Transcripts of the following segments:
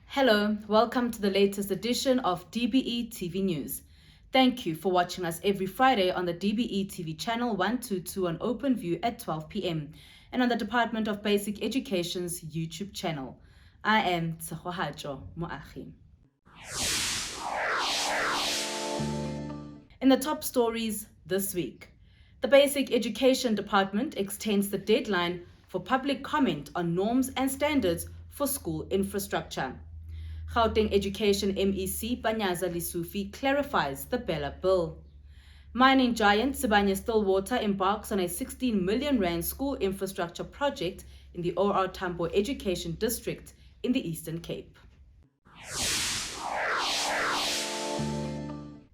Hello, welcome to the latest edition of DBE TV News. Thank you for watching us every Friday on the DBE TV channel 122 on OpenView at 12 p.m. and on the Department of Basic Education's YouTube channel. I am Tsehohajo Moagi. In the top stories this week, the Basic Education Department extends the deadline for public comment on norms and standards for school infrastructure. Gauteng Education MEC Panyaza Lesufi clarifies the Bella Bill. Mining giant Sibanye-Stillwater embarks on a 16 million rand school infrastructure project in the OR Tambo Education District in the Eastern Cape.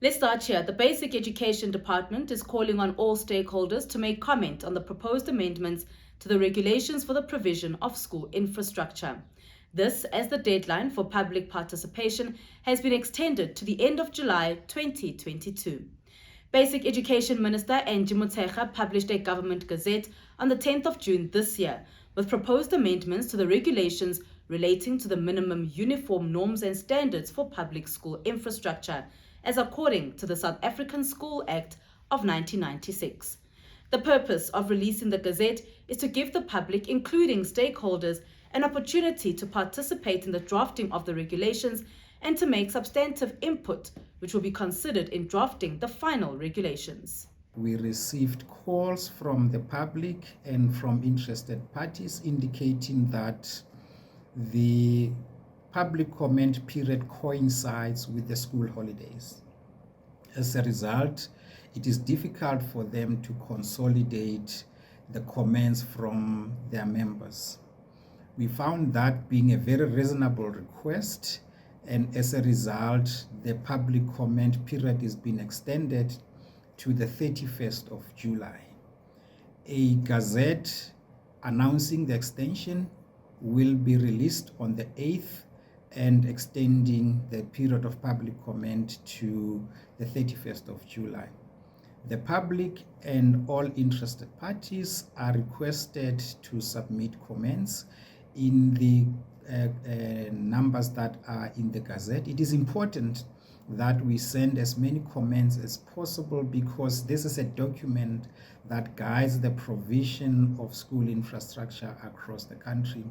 Let's start here. The Basic Education Department is calling on all stakeholders to make comment on the proposed amendments to the regulations for the provision of school infrastructure. This as the deadline for public participation has been extended to the end of July 2022. Basic Education Minister Angie Motshekga published a government gazette on the 10th of June this year with proposed amendments to the regulations relating to the minimum uniform norms and standards for public school infrastructure, as according to the South African School Act of 1996. The purpose of releasing the gazette is to give the public, including stakeholders, an opportunity to participate in the drafting of the regulations and to make substantive input, which will be considered in drafting the final regulations. We received calls from the public and from interested parties indicating that the public comment period coincides with the school holidays. As a result, it is difficult for them to consolidate the comments from their members. We found that being a very reasonable request, and as a result, the public comment period is being extended to the 31st of July. A gazette announcing the extension will be released on the 8th and extending the period of public comment to the 31st of July. The public and all interested parties are requested to submit comments in the numbers that are in the gazette. It is important that we send as many comments as possible because this is a document that guides the provision of school infrastructure across the country,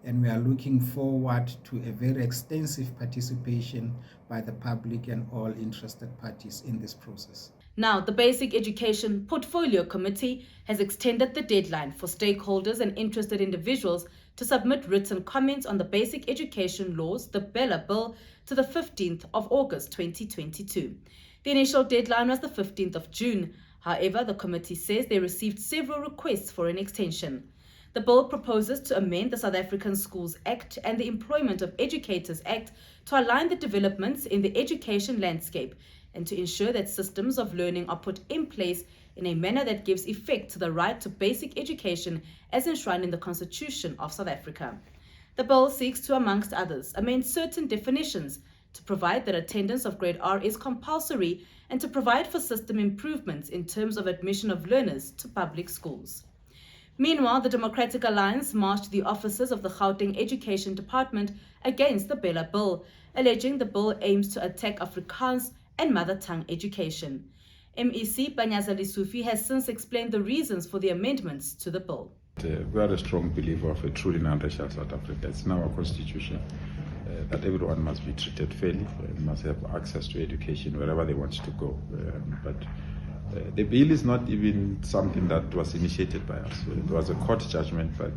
and we are looking forward to a very extensive participation by the public and all interested parties in this process. Now, the Basic Education Portfolio Committee has extended the deadline for stakeholders and interested individuals to submit written comments on the basic education laws, the Bella Bill, to the 15th of August 2022. The initial deadline was the 15th of June. However, the committee says they received several requests for an extension. The bill proposes to amend the South African Schools Act and the Employment of Educators Act to align the developments in the education landscape and to ensure that systems of learning are put in place in a manner that gives effect to the right to basic education as enshrined in the Constitution of South Africa. The bill seeks to, amongst others, amend certain definitions to provide that attendance of grade R is compulsory and to provide for system improvements in terms of admission of learners to public schools. Meanwhile, the Democratic Alliance marched to the offices of the Gauteng Education Department against the Bella Bill, alleging the bill aims to attack Afrikaans and mother tongue education. MEC Panyaza Lesufi has since explained the reasons for the amendments to the bill. We are a strong believer of a truly non-racial South Africa. It's in our constitution that everyone must be treated fairly and must have access to education wherever they want to go. But the bill is not even something that was initiated by us. It was a court judgment by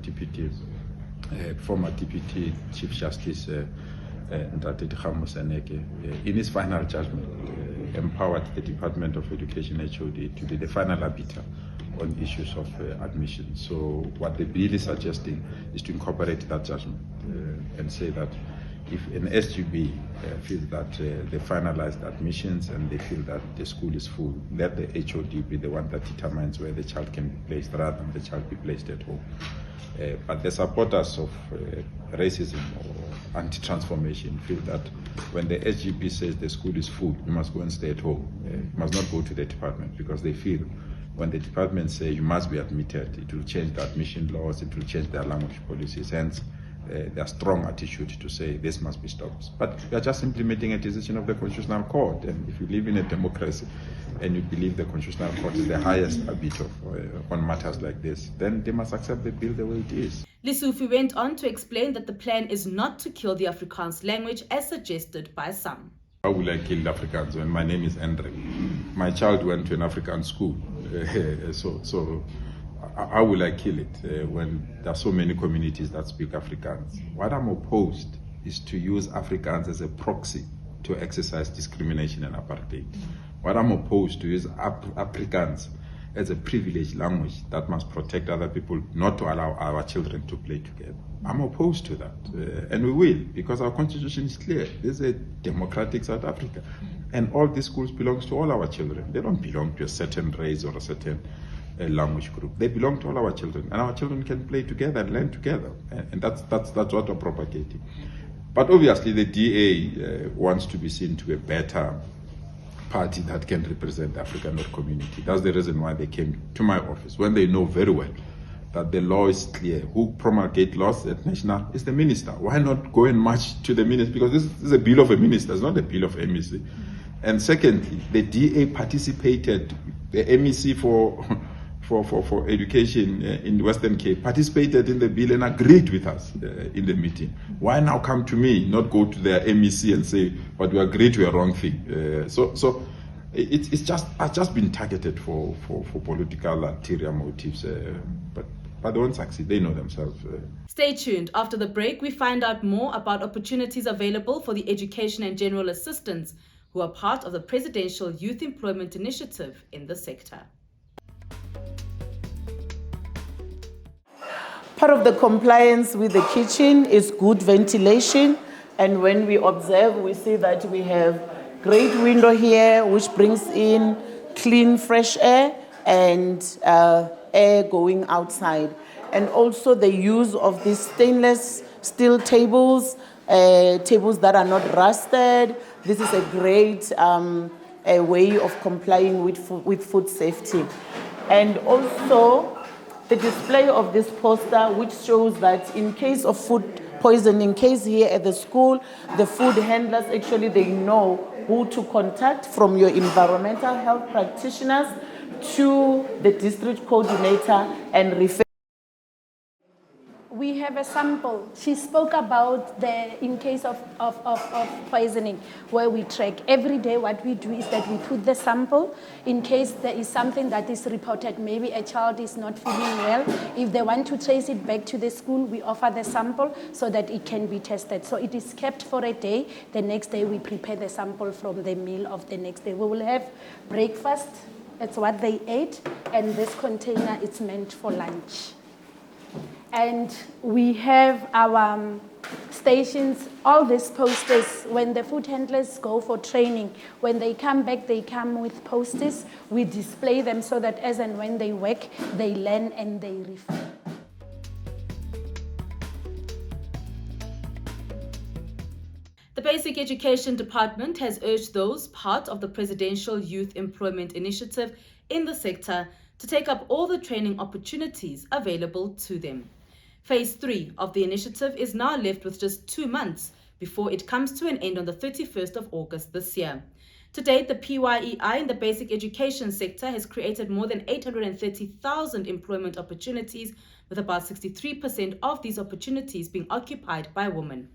former Deputy Chief Justice Ntate Dikgamo Seneke, in his final judgment, empowered the Department of Education HOD to be the final arbiter on issues of admission. So what the bill is suggesting is to incorporate that judgment and say that if an SGB feels that they finalized admissions and they feel that the school is full, let the HOD be the one that determines where the child can be placed rather than the child be placed at home. But the supporters of racism or anti-transformation feel that when the SGB says the school is full, you must go and stay at home. You must not go to the department, because they feel when the department say you must be admitted, it will change the admission laws, it will change their language policies. Hence, their strong attitude to say this must be stopped. But we are just implementing a decision of the Constitutional Court, and if you live in a democracy and you believe the Constitutional Court is the highest arbiter on matters like this, then they must accept the bill the way it is. Lesufi went on to explain that the plan is not to kill the Afrikaans language as suggested by some. How will I kill Afrikaans when my name is Andre? My child went to an African school, so how will I kill it when there are so many communities that speak Afrikaans? What I'm opposed is to use Afrikaans as a proxy to exercise discrimination and apartheid. What I'm opposed to is Afrikaans as a privileged language that must protect other people, not to allow our children to play together. I'm opposed to that, and we will, because our constitution is clear. This is a democratic South Africa, and all these schools belong to all our children. They don't belong to a certain race or a certain language group. They belong to all our children, and our children can play together and learn together, and that's what we're propagating. But obviously the DA wants to be seen to be a better party that can represent the African community. That's the reason why they came to my office, when they know very well that the law is clear. Who promulgate laws at national is the minister. Why not go and march to the minister? Because this is a bill of a minister, it's not a bill of MEC. And secondly, the DA participated, the MEC for education in Western Cape participated in the bill and agreed with us in the meeting. Why now come to me, not go to their MEC and say, but we agreed to a wrong thing? So it's just been targeted for political ulterior motives, but they won't succeed. They know themselves. Stay tuned. After the break, we find out more about opportunities available for the education and general assistants who are part of the Presidential Youth Employment Initiative in the sector. Part of the compliance with the kitchen is good ventilation, and when we observe, we see that we have great window here which brings in clean fresh air and air going outside, and also the use of these stainless steel tables, tables that are not rusted. This is a great a way of complying with food safety. And also the display of this poster, which shows that in case of food poisoning case here at the school, the food handlers actually, they know who to contact, from your environmental health practitioners to the district coordinator, and refer. We have a sample. She spoke about in case of poisoning, where we track. Every day what we do is that we put the sample in case there is something that is reported. Maybe a child is not feeling well. If they want to trace it back to the school, we offer the sample so that it can be tested. So it is kept for a day. The next day we prepare the sample from the meal of the next day. We will have breakfast. That's what they ate. And this container is meant for lunch. And we have our stations, all these posters. When the food handlers go for training, when they come back, they come with posters. We display them so that as and when they work, they learn and they refer. The Basic Education Department has urged those part of the Presidential Youth Employment Initiative in the sector to take up all the training opportunities available to them. Phase 3 of the initiative is now left with just 2 months before it comes to an end on the 31st of August this year. To date, the PYEI in the basic education sector has created more than 830,000 employment opportunities, with about 63% of these opportunities being occupied by women.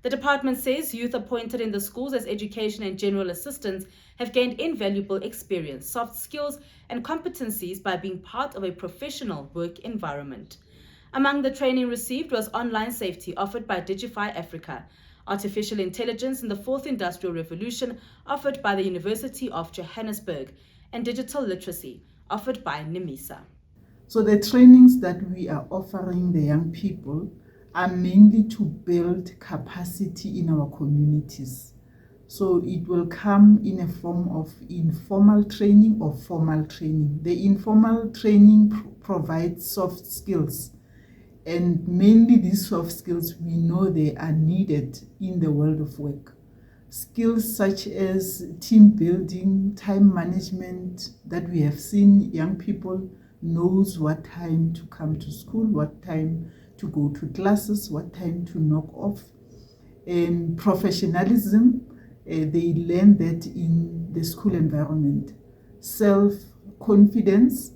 The department says youth appointed in the schools as education and general assistants have gained invaluable experience, soft skills, and competencies by being part of a professional work environment. Among the training received was online safety offered by Digify Africa, artificial intelligence in the fourth industrial revolution offered by the University of Johannesburg, and digital literacy offered by NIMISA. So the trainings that we are offering the young people are mainly to build capacity in our communities. So it will come in a form of informal training or formal training. The informal training provides soft skills, and mainly these soft skills, we know they are needed in the world of work. Skills such as team building, time management, that we have seen young people knows what time to come to school, what time to go to classes, what time to knock off. And professionalism, they learn that in the school environment. Self-confidence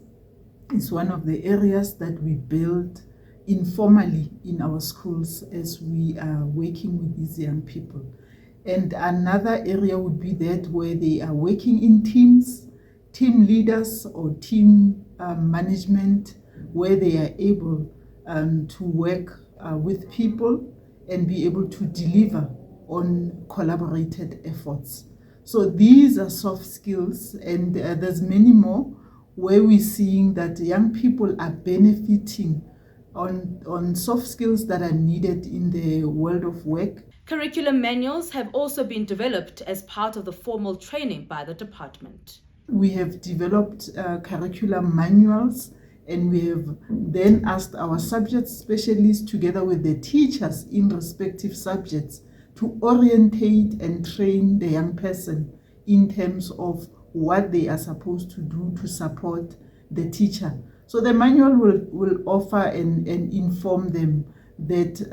is one of the areas that we build informally in our schools as we are working with these young people. And another area would be that where they are working in teams, team leaders or team management, where they are able to work with people and be able to deliver on collaborated efforts. So these are soft skills, and there's many more where we're seeing that young people are benefiting on soft skills that are needed in the world of work. Curriculum manuals have also been developed as part of the formal training by the department. We have developed curriculum manuals, and we have then asked our subject specialists together with the teachers in respective subjects to orientate and train the young person in terms of what they are supposed to do to support the teacher. So the manual will offer and inform them that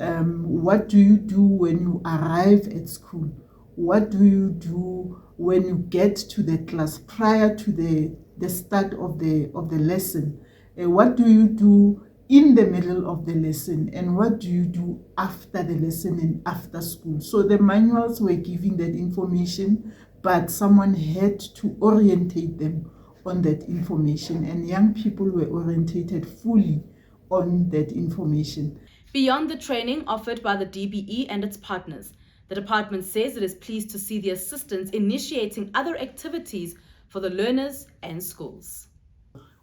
what do you do when you arrive at school? What do you do when you get to the class prior to the start of the lesson? What do you do in the middle of the lesson? And what do you do after the lesson and after school? So the manuals were giving that information, but someone had to orientate them on that information, and young people were orientated fully on that information. Beyond the training offered by the DBE and its partners, the department says it is pleased to see the assistants initiating other activities for the learners and schools.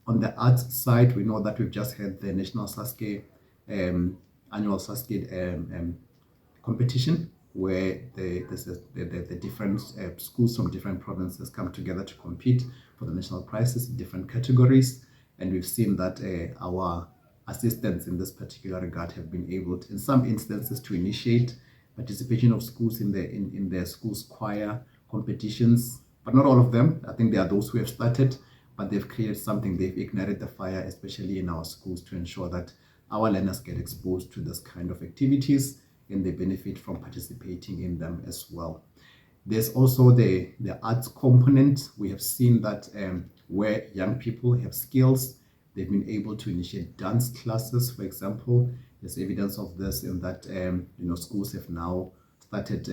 On the arts side, we know that we've just had the National Sasuke annual Sasuke competition, where the different schools from different provinces come together to compete for the national prizes in different categories. And we've seen that our assistants in this particular regard have been able to, in some instances, to initiate participation of schools in their schools' choir competitions, but not all of them. I think there are those who have started, but they've created something, they've ignited the fire, especially in our schools, to ensure that our learners get exposed to this kind of activities and they benefit from participating in them as well. There's also the arts component. We have seen that where young people have skills, they've been able to initiate dance classes, for example. There's evidence of this in that schools have now started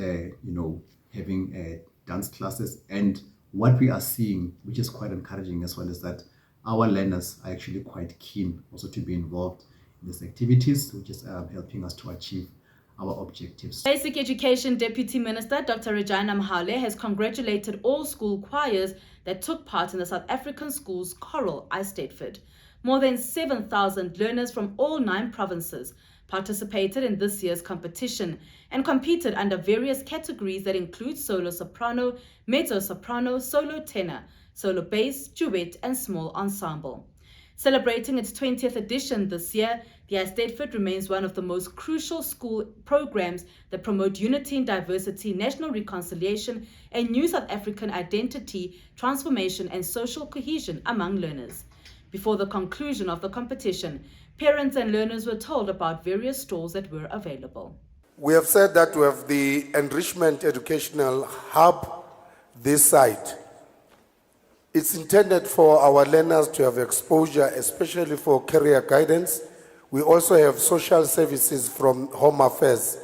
having dance classes. And what we are seeing, which is quite encouraging as well, is that our learners are actually quite keen also to be involved in these activities, which is helping us to achieve our objectives. Basic Education Deputy Minister Dr. Regina Mahale has congratulated all school choirs that took part in the South African Schools Choral Eisteddfod. More than 7,000 learners from all 9 provinces participated in this year's competition and competed under various categories that include solo soprano, mezzo soprano, solo tenor, solo bass, duet, and small ensemble. Celebrating its 20th edition this year, the Eisteddfod remains one of the most crucial school programs that promote unity and diversity, national reconciliation, and new South African identity, transformation, and social cohesion among learners. Before the conclusion of the competition, parents and learners were told about various stalls that were available. We have said that we have the enrichment educational hub this side. It's intended for our learners to have exposure, especially for career guidance. We also have social services from Home Affairs.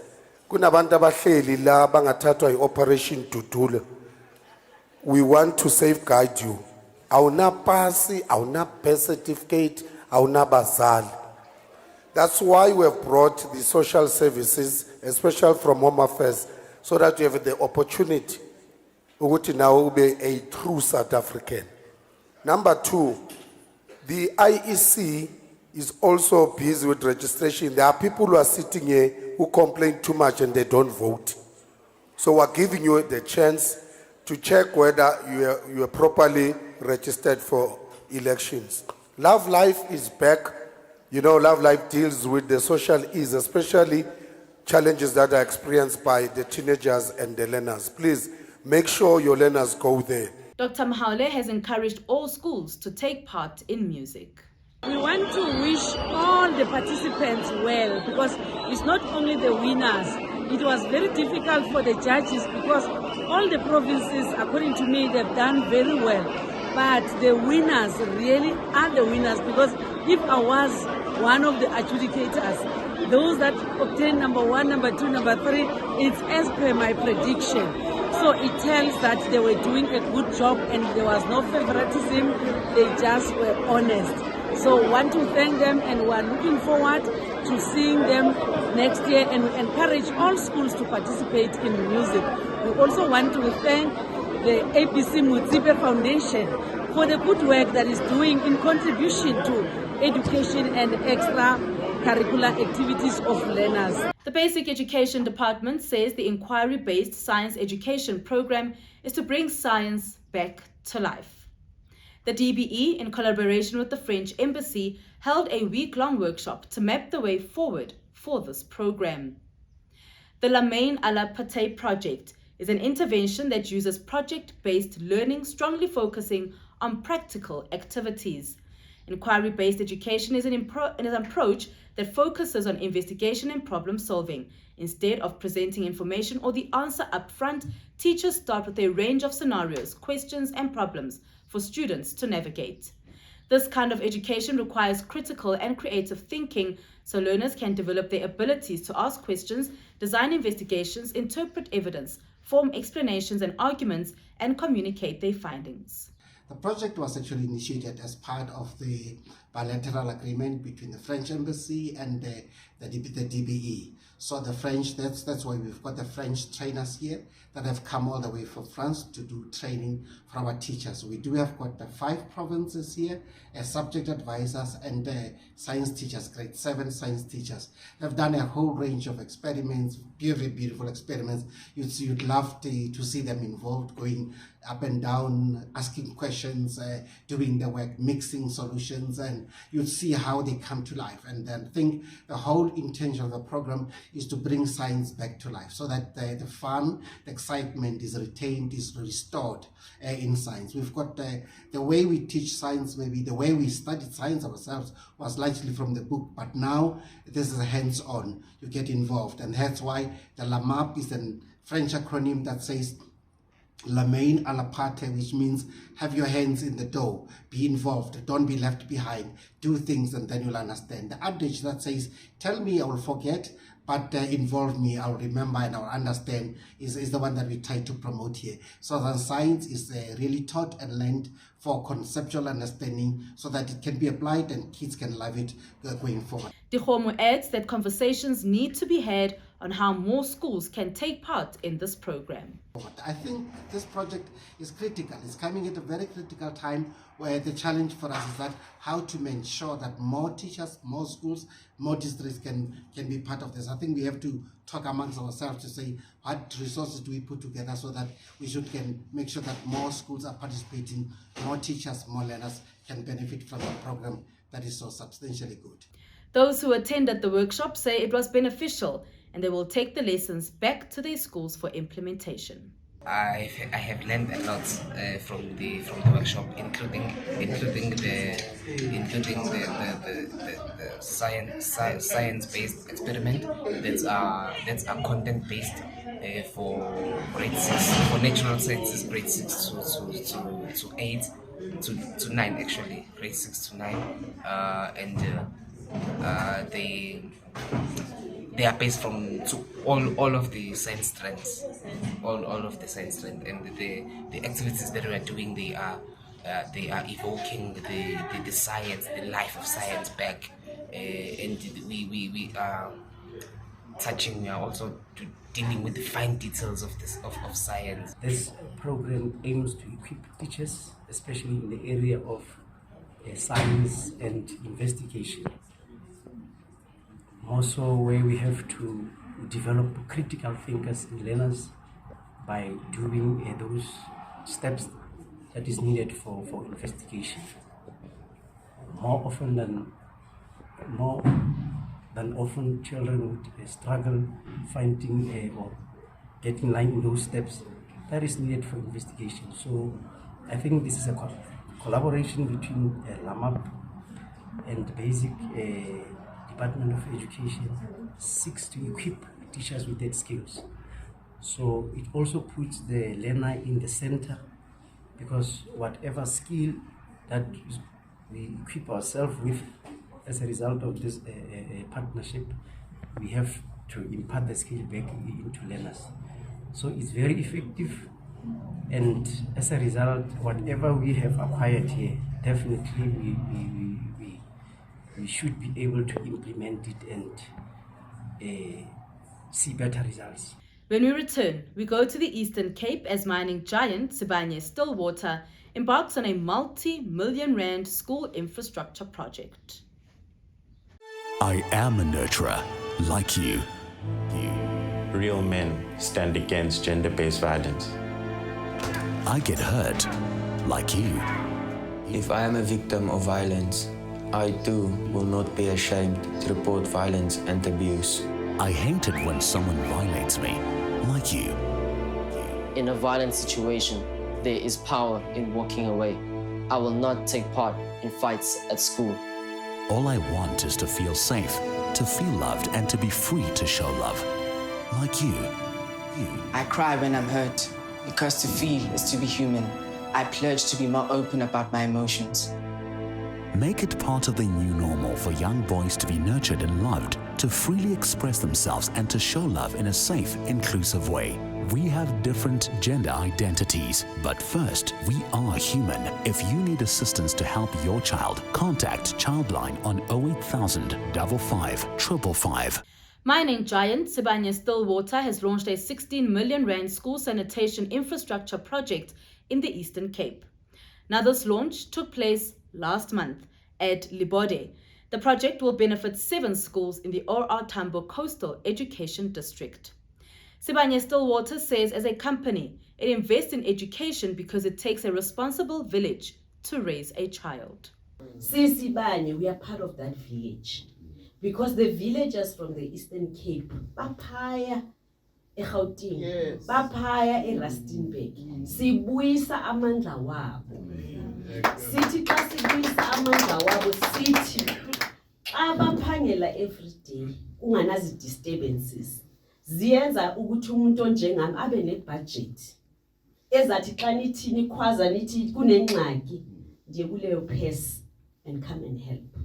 Kunabantu abahleli la bangathathwa i-Operation Dudula. We want to safeguard you. Awuna pasi, awuna birth certificate, awuna bazali. That's why we have brought the social services, especially from Home Affairs, so that you have the opportunity to now be a true South African. Number 2, the IEC is also busy with registration. There are people who are sitting here who complain too much and they don't vote. So we're giving you the chance to check whether you are properly registered for elections. Love Life is back. You know, Love Life deals with the social ills, especially challenges that are experienced by the teenagers and the learners. Please make sure your learners go there. Dr. Mahaule has encouraged all schools to take part in music. We want to wish all the participants well, because it's not only the winners. It was very difficult for the judges because all the provinces, according to me, they've done very well. But the winners really are the winners, because if I was one of the adjudicators, those that obtained number 1, number 2, number 3, it's as per my prediction. So it tells that they were doing a good job and there was no favoritism, they just were honest. So want to thank them, and we are looking forward to seeing them next year, and we encourage all schools to participate in music. We also want to thank the ABC Mutsipe Foundation for the good work that is doing in contribution to education and extracurricular activities of learners. The Basic Education Department says the inquiry-based science education program is to bring science back to life. The DBE, in collaboration with the French Embassy, held a week-long workshop to map the way forward for this program. The La Main à la Pâté project is an intervention that uses project-based learning, strongly focusing on practical activities. Inquiry-based education is an approach that focuses on investigation and problem solving. Instead of presenting information or the answer up front, teachers start with a range of scenarios, questions, and problems for students to navigate. This kind of education requires critical and creative thinking, so learners can develop their abilities to ask questions, design investigations, interpret evidence, form explanations and arguments, and communicate their findings. The project was actually initiated as part of the bilateral agreement between the French Embassy and the DBE. So the French, that's why we've got the French trainers here that have come all the way from France to do training for our teachers. We do have got the 5 provinces here as subject advisors and science teachers, grade 7 science teachers. They've done a whole range of experiments, very beautiful experiments. You'd love to see them involved, going up and down, asking questions, doing the work, mixing solutions, and you'd see how they come to life. And then think the whole intention of the program is to bring science back to life, so that the fun, the excitement is retained, is restored in science. We've got the way we teach science, maybe the way we studied science ourselves was largely from the book, but now this is hands-on. You get involved, and that's why the LAMAP is a French acronym that says La Main à la Pâté, which means have your hands in the dough, be involved, don't be left behind, do things and then you'll understand. The adage that says, tell me, I will forget, but involve me, I'll remember and I'll understand, is the one that we try to promote here. So that science is really taught and learned for conceptual understanding so that it can be applied and kids can love it going forward. Dikgomo adds that conversations need to be had on how more schools can take part in this program. I think this project is critical. It's coming at a very critical time where the challenge for us is that how to ensure that more teachers, more schools, more districts can be part of this. I think we have to talk amongst ourselves to say what resources do we put together so that we can make sure that more schools are participating, more teachers, more learners can benefit from a program that is so substantially good. Those who attended the workshop say it was beneficial and they will take the lessons back to their schools for implementation. I have learned a lot from the workshop, including the science-based experiment that's content based for grade 6, for natural sciences, grade 6 to 8 to 9 actually, grade 6 to 9, and they are based from all of the science strands, all of the science strands, and the activities that we are doing, they are evoking the science, the life of science back, and we are touching also to dealing with the fine details of science. This program aims to equip teachers, especially in the area of science and investigation, more so where we have to develop critical thinkers in learners by doing those steps that is needed for investigation. More than often, children would struggle finding or getting line in those steps that is needed for investigation. So I think this is a collaboration between LAMAP and the basic Department of Education seeks to equip teachers with that skills. So it also puts the learner in the center, because whatever skill that we equip ourselves with as a result of this partnership, we have to impart the skill back into learners. So it's very effective, and as a result, whatever we have acquired here, definitely we should be able to implement it and see better results. When we return, we go to the Eastern Cape as mining giant Sibanye-Stillwater embarks on a multi-million rand school infrastructure project. I am a nurturer, like you. Real men stand against gender-based violence. I get hurt, like you. If I am a victim of violence, I too will not be ashamed to report violence and abuse. I hate it when someone violates me, like you. In a violent situation, there is power in walking away. I will not take part in fights at school. All I want is to feel safe, to feel loved, and to be free to show love, like you. I cry when I'm hurt, because to feel is to be human. I pledge to be more open about my emotions. Make it part of the new normal for young boys to be nurtured and loved, to freely express themselves and to show love in a safe, inclusive way. We have different gender identities, but first, we are human. If you need assistance to help your child, contact Childline on 08000 55 555. Mining giant Sibanye-Stillwater has launched a 16 million rand school sanitation infrastructure project in the Eastern Cape. Now, this launch took place last month at Libode. The project will benefit 7 schools in the OR Tambo Coastal Education District. Sibanye-Stillwater says as a company, it invests in education because it takes a responsible village to raise a child. Sibanye, we are part of that village because the villagers from the Eastern Cape, Bapaya, Gauteng, Bapaya, Rustenburg, sibuyisa amandla wabo. Sithi xa sibuyisa amandla wabo sithi abaphangela every day unganazi disturbances. Ziyenza ukuthi umuntu onjengami abe nebudget ezathi xa nithini ikhwaza nithi kunengxaki ndiye kuleyo phase and come and help.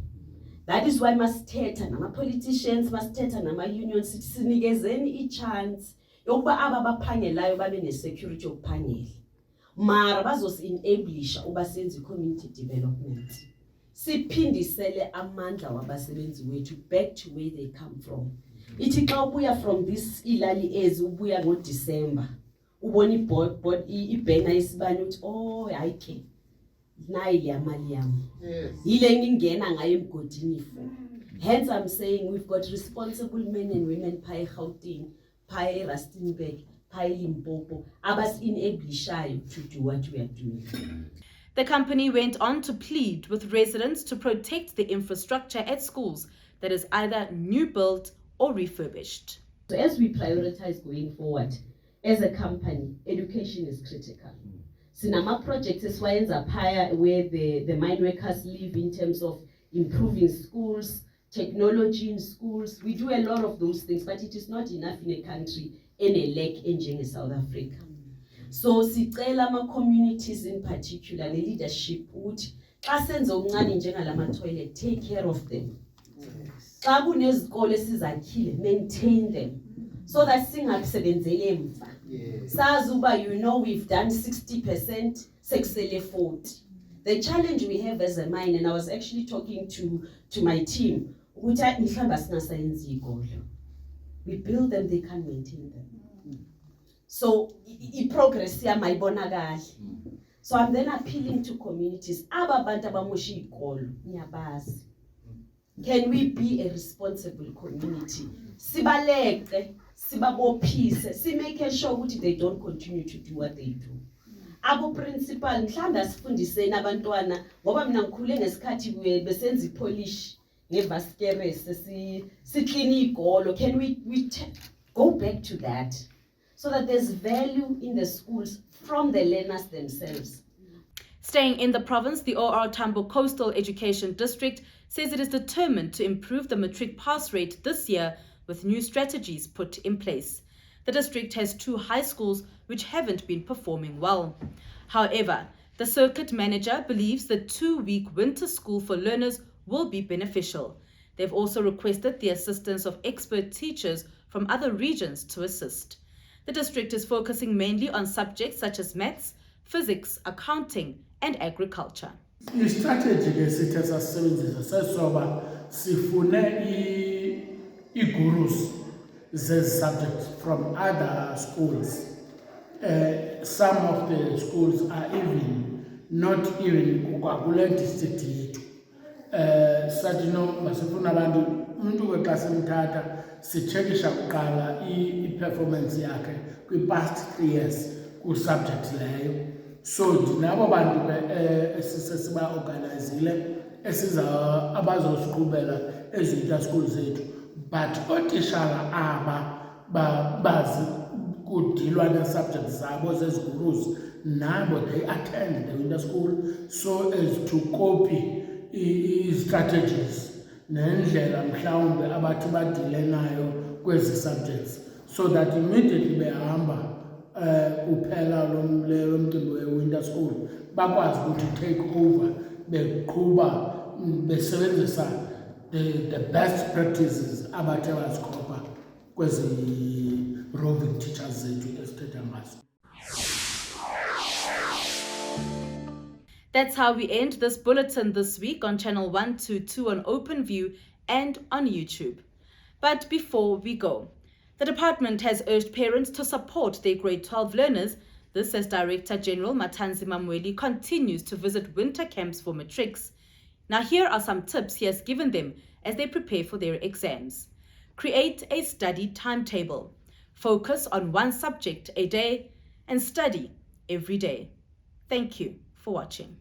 That is why masithetha nama politicians, masithetha nama unions, sithi sinikezeni i-chance yokuba aba baphangelayo babe ne-security yokuphangela, mara bazosi-enablisha uba senze community development, siphindisele amandla wabasebenzi wethu back to where they come from. Ithi xa ubuya from this ilali ezi ubuya ngoDecember ubona ibhena yesibani uthi oh hayike nayi le mali yami yile ngingena ngayo emgodini for. Hence I'm saying we've got responsible men and women phaya eGauteng, phaya eRustenburg, phaya eLimpopo abasi-enablishayo to do what we are doing. The company went on to plead with residents to protect the infrastructure at schools that is either new built or refurbished. So as we prioritize going forward, as a company, education is critical. Sinama projects esiwayenza phaya where the mine workers live in terms of improving schools, technology in schools. We do a lot of those things, but it is not enough in a country in a leg engine in South Africa. So sicela ama communities in particular, the leadership ukuthi xa senze okuncane njengalama toilet, take care of them. Xa kunezikole sizakhile, maintain them so that singakusebenzeli emva. Sazi uba we've done 60%, sekusele 40. The challenge we have as a mine, and I was actually talking to my team, ukuthi mhlawumbe singasayenzi ikole. We build them, they can't maintain them. So i-progress yamayibonakala. So I'm then appealing to communities, aba bantu abamosha ikolo, niyabazi. Can we be a responsible community? Sibaleke, sibabophise, si make sure ukuthi they don't continue to do what they do. Abo principal mhlawumbe asifundiseni abantwana ngoba mina ngikhule ngesikhathi besenza ipolish ngevaskeres si clean igolo. Can we go back to that so that there's value in the schools from the learners themselves? Staying in the province, the OR Tambo Coastal Education District says it is determined to improve the matric pass rate this year with new strategies put in place. The district has 2 high schools which haven't been performing well. However, the circuit manager believes the 2-week winter school for learners will be beneficial. They've also requested the assistance of expert teachers from other regions to assist. The district is focusing mainly on subjects such as maths, physics, accounting, and agriculture. I-strategy lesithe sasisebenzisa sesoba sifune i-gurus zezi subjects from other schools. Some of the schools are not even kule district yethu. Sathi no masifuna abantu umuntu kweklasi emthatha sichekisha kuqala i-performance yakhe kwi-past 3 years ku-subject leyo. So dinabo bantu esisesiba-organizile abazosiqhubela ezintsha school zethu, but ootitshala aba bazi kudilwa ne-subjects zabo zezigurus nabo they attend the winter school so as to copy i-strategies nendlela mhlawumbe abathi badile nayo kwezi subjects so that immediately behamba kuphela lo mcimbi we-winter school bakwazi ukuthi take over beqhuba besebenzisa the best practices abathe bazikopa kwezi roving teachers zethu esithetha ngazo. That's how we end this bulletin this week on Channel 122 on OpenView and on YouTube. But before we go, the department has urged parents to support their grade 12 learners. This as Director General Matanzi Mamweli continues to visit winter camps for matrics. Now here are some tips he has given them as they prepare for their exams. Create a study timetable. Focus on one subject a day and study every day. Thank you for watching.